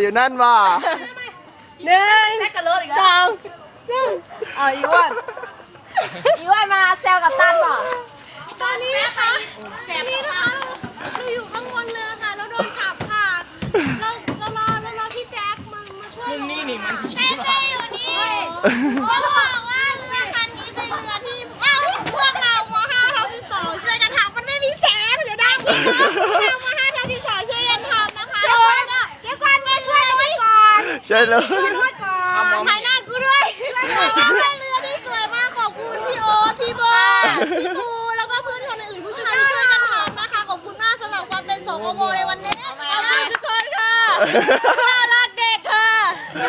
อยู่นั่นว่ะ1 2 อีอ้วนมาแซวกับตันป่ะตอนนี้นะคะเราอยู่ข้างบนเรือค่ะเราโดนจับค่ะเรารอพี่แจ็คมาช่วยนี่มันเต้อยู่นี่ก็บอกว่าเรือคันนี้เป็นเรือที่พวกเราม.5 ทับ 12ช่วยกันทำมันไม่มีแสงเดี๋ยวดังพี่นะเราม.5 ทับ 12ช่วยกันทำนะคะเดี๋ยวก่อนมาช่วยด้วยก่อน ใช่เลย ถ่ายหน้ากูด้วยเป็นเรือที่สวยมากขอบคุณพี่โอ๊ตพี่โบพี่ปูแล้วก็เพื่อนคนอื่นผู้ชายช่วยกันทำนะคะขอบคุณมากสำหรับความเป็นสองโบในวันนี้ขอบคุณทุกคนค่ะน่ารักเด็กค่ะ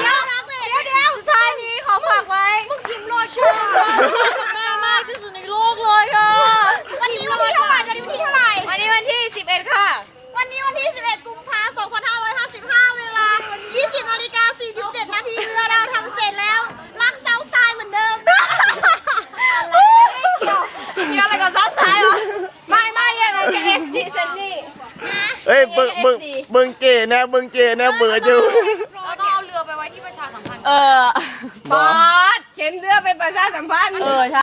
น่ารักเด็กเดี๋ยวสุดท้ายนี้ขอฝากไว้มึงยิ้มโลดช่วยแม่มากที่สุดในโลกเลยค่ะวันนี้วันที่เท่าไหร่วันนี้วันที่11ค่ะวันนี้วันที่11กุมภาพันธ์2555เวลา 20:47 นาทีเรือเราทำเสร็จแล้วรักเซาทรายเหมือนเดิมไม่เกี่ยวอะไรกับเซาทรายเหรอไม่ยังไงกับ SD เซนนี่เฮ้ยมึงเก๋นะเบื่ออยู่เราต้องเอาเรือไปไว้ที่ประชาสัมพันธ์บอสเข็นเรือไปประชาสัมพันธ์